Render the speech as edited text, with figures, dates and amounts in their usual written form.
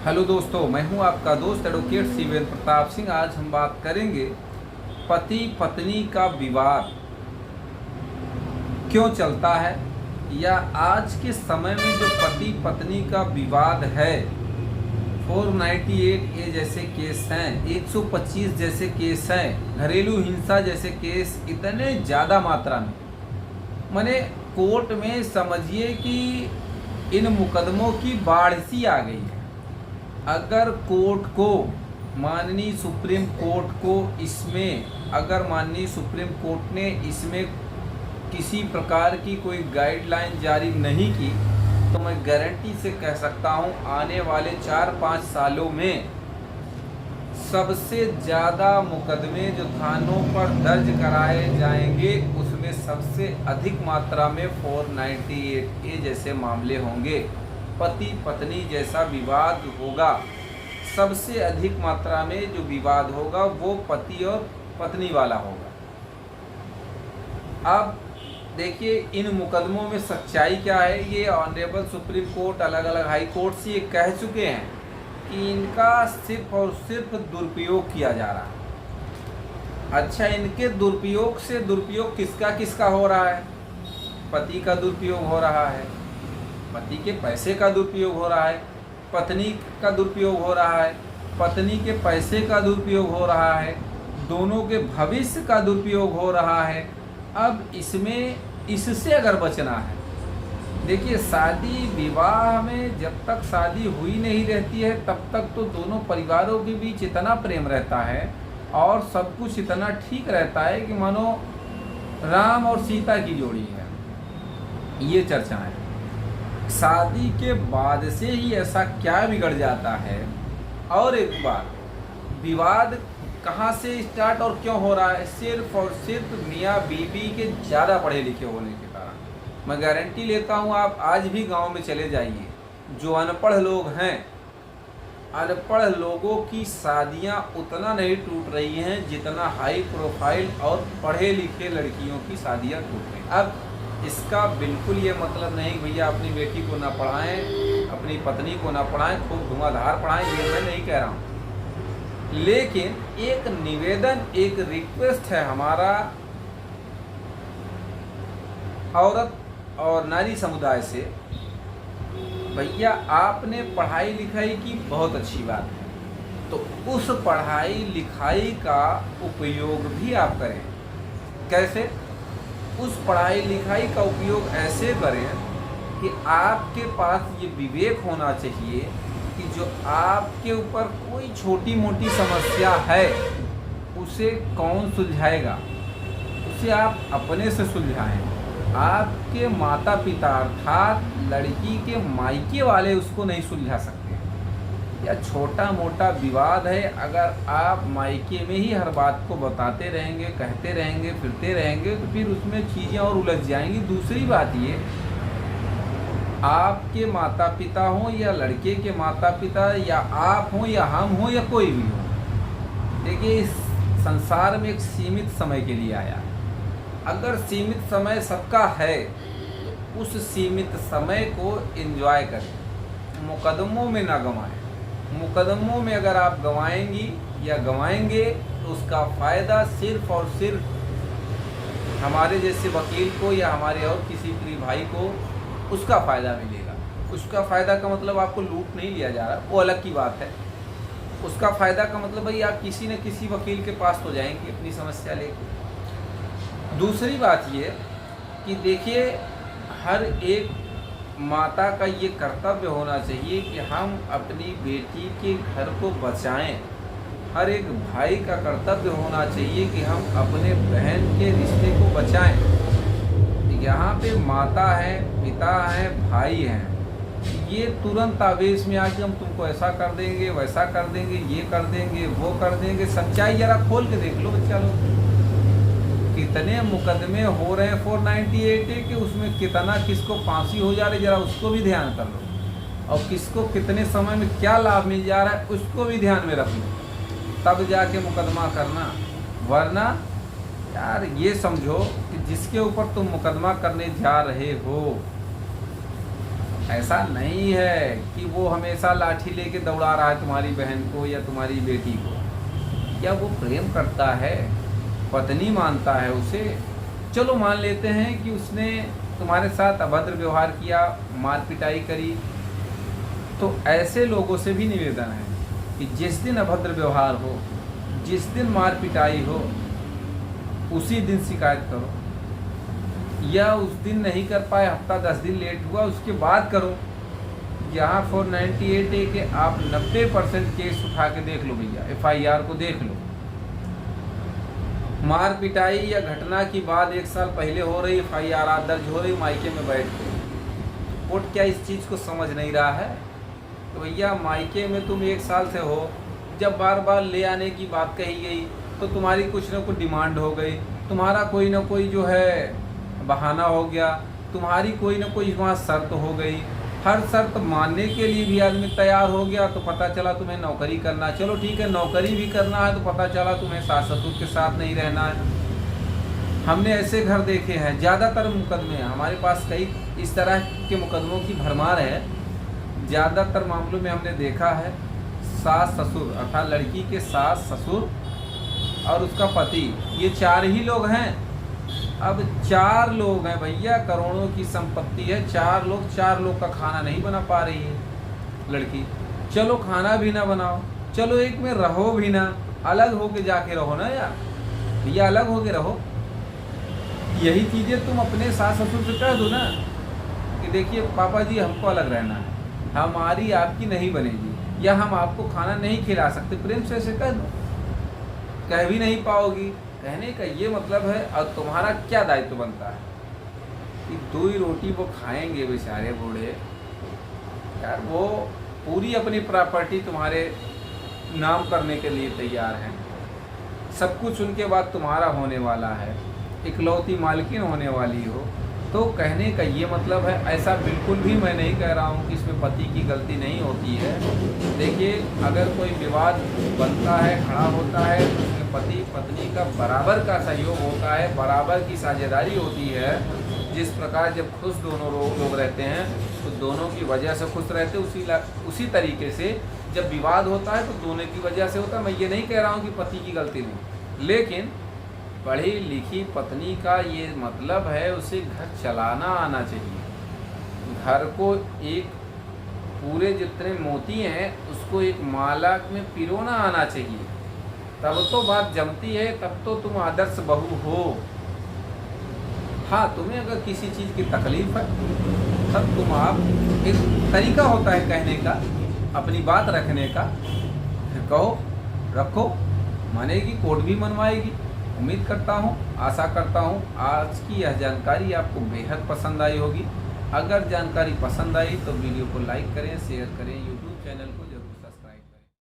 Hello दोस्तों, मैं हूं आपका दोस्त एडवोकेट शिवेंद्र प्रताप सिंह। आज हम बात करेंगे पति पत्नी का विवाद क्यों चलता है, या आज के समय में जो पति पत्नी का विवाद है 498 ए जैसे केस हैं, 125 जैसे केस हैं, घरेलू हिंसा जैसे केस इतने ज़्यादा मात्रा में माने कोर्ट में समझिए कि इन मुकदमों की बाढ़ सी आ गई है। अगर कोर्ट को माननीय सुप्रीम कोर्ट को माननीय सुप्रीम कोर्ट ने इसमें किसी प्रकार की कोई गाइडलाइन जारी नहीं की, तो मैं गारंटी से कह सकता हूं आने वाले 4-5 सालों में सबसे ज़्यादा मुकदमे जो थानों पर दर्ज कराए जाएंगे उसमें सबसे अधिक मात्रा में 498 ए जैसे मामले होंगे। पति पत्नी जैसा विवाद होगा, सबसे अधिक मात्रा में जो विवाद होगा वो पति और पत्नी वाला होगा। अब देखिए इन मुकदमों में सच्चाई क्या है, ये ऑनरेबल सुप्रीम कोर्ट, अलग अलग हाई कोर्ट से ये कह चुके हैं कि इनका सिर्फ और सिर्फ दुरुपयोग किया जा रहा है। अच्छा, इनके दुरुपयोग से दुरुपयोग किसका किसका हो रहा है? पति का दुरुपयोग हो रहा है, पति के पैसे का दुरुपयोग हो रहा है, पत्नी का दुरुपयोग हो रहा है, पत्नी के पैसे का दुरुपयोग हो रहा है, दोनों के भविष्य का दुरुपयोग हो रहा है। अब इससे अगर बचना है, देखिए शादी विवाह में जब तक शादी हुई नहीं रहती है तब तक तो दोनों परिवारों के बीच इतना प्रेम रहता है और सब कुछ इतना ठीक रहता है कि मानो राम और सीता की जोड़ी है, ये चर्चा है। शादी के बाद से ही ऐसा क्या बिगड़ जाता है? और एक बार, विवाद कहाँ से स्टार्ट और क्यों हो रहा है? सिर्फ और सिर्फ मियाँ बीवी के ज़्यादा पढ़े लिखे होने के कारण। मैं गारंटी लेता हूँ, आप आज भी गांव में चले जाइए, जो अनपढ़ लोग हैं, अनपढ़ लोगों की शादियाँ उतना नहीं टूट रही हैं जितना हाई प्रोफाइल और पढ़े लिखे लड़कियों की शादियाँ टूट रही हैं। अब इसका बिल्कुल ये मतलब नहीं भैया अपनी बेटी को ना पढ़ाएं, अपनी पत्नी को ना पढ़ाएं, खूब धुआंधार पढ़ाएं, ये मैं नहीं कह रहा हूँ। लेकिन एक निवेदन, एक रिक्वेस्ट है हमारा औरत और नारी समुदाय से, भैया आपने पढ़ाई लिखाई की, बहुत अच्छी बात है, तो उस पढ़ाई लिखाई का उपयोग भी आप करें। कैसे? उस पढ़ाई लिखाई का उपयोग ऐसे करें कि आपके पास ये विवेक होना चाहिए कि जो आपके ऊपर कोई छोटी मोटी समस्या है उसे कौन सुलझाएगा, उसे आप अपने से सुलझाएं। आपके माता पिता अर्थात लड़की के मायके वाले उसको नहीं सुलझा सकते। या छोटा मोटा विवाद है, अगर आप मायके में ही हर बात को बताते रहेंगे, कहते रहेंगे, फिरते रहेंगे, तो फिर उसमें चीज़ें और उलझ जाएंगी। दूसरी बात ये, आपके माता पिता हों या लड़के के माता पिता, या आप हों या हम हों या कोई भी हो, देखिए इस संसार में एक सीमित समय के लिए आया है। अगर सीमित समय सबका है तो उस सीमित समय को एंजॉय करें, मुकदमों में ना गंवाएं। मुकदमों में अगर आप गंवाएंगी या गंवाएंगे तो उसका फ़ायदा सिर्फ और सिर्फ हमारे जैसे वकील को या हमारे और किसी प्रिय भाई को उसका फ़ायदा मिलेगा। उसका फ़ायदा का मतलब आपको लूट नहीं लिया जा रहा, वो अलग की बात है। उसका फ़ायदा का मतलब भाई आप किसी न किसी वकील के पास तो जाएंगे अपनी समस्या लेकर। दूसरी बात ये कि देखिए हर एक माता का ये कर्तव्य होना चाहिए कि हम अपनी बेटी के घर को बचाएं। हर एक भाई का कर्तव्य होना चाहिए कि हम अपने बहन के रिश्ते को बचाएं। यहाँ पे माता है, पिता है, भाई हैं, ये तुरंत आवेश में आके हम तुमको ऐसा कर देंगे, वैसा कर देंगे, ये कर देंगे, वो कर देंगे। सच्चाई जरा खोल के देख लो बच्चा लोग, कितने मुकदमे हो रहे हैं 498 के, उसमें कितना किसको फांसी हो जा रही, जरा उसको भी ध्यान कर लो, और किसको कितने समय में क्या लाभ मिल जा रहा है उसको भी ध्यान में रख लो, तब जाके मुकदमा करना। वरना यार ये समझो कि जिसके ऊपर तुम मुकदमा करने जा रहे हो ऐसा नहीं है कि वो हमेशा लाठी लेके दौड़ा रहा है तुम्हारी बहन को या तुम्हारी बेटी को। क्या वो प्रेम करता है, पत्नी मानता है उसे? चलो मान लेते हैं कि उसने तुम्हारे साथ अभद्र व्यवहार किया, मार पिटाई करी, तो ऐसे लोगों से भी निवेदन है कि जिस दिन अभद्र व्यवहार हो, जिस दिन मार पिटाई हो, उसी दिन शिकायत करो, या उस दिन नहीं कर पाए, हफ्ता 10 दिन लेट हुआ, उसके बाद करो। यहाँ 498 है कि आप 90% केस उठा के देख लो भैया, FIR को देख लो। मार पिटाई या घटना की बात 1 साल पहले हो रही, FIR दर्ज हो रही मायके में बैठ के, कोर्ट क्या इस चीज़ को समझ नहीं रहा है? तो भैया मायके में तुम 1 साल से हो, जब बार बार ले आने की बात कही गई तो तुम्हारी कुछ ना कुछ डिमांड हो गई, तुम्हारा कोई ना कोई जो है बहाना हो गया, तुम्हारी कोई ना कोई वहाँ शर्त हो गई। हर शर्त मानने के लिए भी आदमी तैयार हो गया तो पता चला तुम्हें नौकरी करना, चलो ठीक है नौकरी भी करना है, तो पता चला तुम्हें सास ससुर के साथ नहीं रहना है। हमने ऐसे घर देखे हैं, ज़्यादातर मुकदमे हमारे पास कई इस तरह के मुकदमों की भरमार है। ज़्यादातर मामलों में हमने देखा है सास ससुर अर्थात लड़की के सास ससुर और उसका पति, ये 4 ही लोग हैं। अब 4 लोग हैं भैया, करोड़ों की संपत्ति है, 4 लोग का खाना नहीं बना पा रही है लड़की। चलो खाना भी ना बनाओ, चलो एक में रहो भी ना, अलग होके जाके रहो ना यार भैया, अलग होके रहो। यही चीज़ें तुम अपने सास ससुर से कह दो ना कि देखिए पापा जी हमको अलग रहना है, हमारी आपकी नहीं बनेगी, या हम आपको खाना नहीं खिला सकते, प्रेम से ऐसे कह दो। कह भी नहीं पाओगी, कहने का ये मतलब है और तुम्हारा क्या दायित्व बनता है कि 2 ही रोटी वो खाएंगे बेचारे बूढ़े यार, वो पूरी अपनी प्रॉपर्टी तुम्हारे नाम करने के लिए तैयार हैं, सब कुछ उनके बाद तुम्हारा होने वाला है, इकलौती मालकिन होने वाली हो। तो कहने का ये मतलब है, ऐसा बिल्कुल भी मैं नहीं कह रहा हूँ कि इसमें पति की गलती नहीं होती है। देखिए अगर कोई विवाद बनता है, खड़ा होता है, तो उसमें पति पत्नी का बराबर का सहयोग होता है, बराबर की साझेदारी होती है। जिस प्रकार जब खुश दोनों लोग रहते हैं तो दोनों की वजह से खुश रहते, उसी तरीके से जब विवाद होता है तो दोनों की वजह से होता है। मैं ये नहीं कह रहा हूँ कि पति की गलती नहीं, लेकिन पढ़ी लिखी पत्नी का ये मतलब है उसे घर चलाना आना चाहिए। घर को एक पूरे जितने मोती हैं उसको एक माला में पिरोना आना चाहिए, तब तो बात जमती है, तब तो तुम आदर्श बहू हो। हाँ, तुम्हें अगर किसी चीज़ की तकलीफ़ है तब तुम आप, एक तरीका होता है कहने का, अपनी बात रखने का, फिर कहो, रखो, मानेगी, कोर्ट भी मनवाएगी। उम्मीद करता हूँ, आशा करता हूँ आज की यह जानकारी आपको बेहद पसंद आई होगी। अगर जानकारी पसंद आई तो वीडियो को लाइक करें, शेयर करें, यूट्यूब चैनल को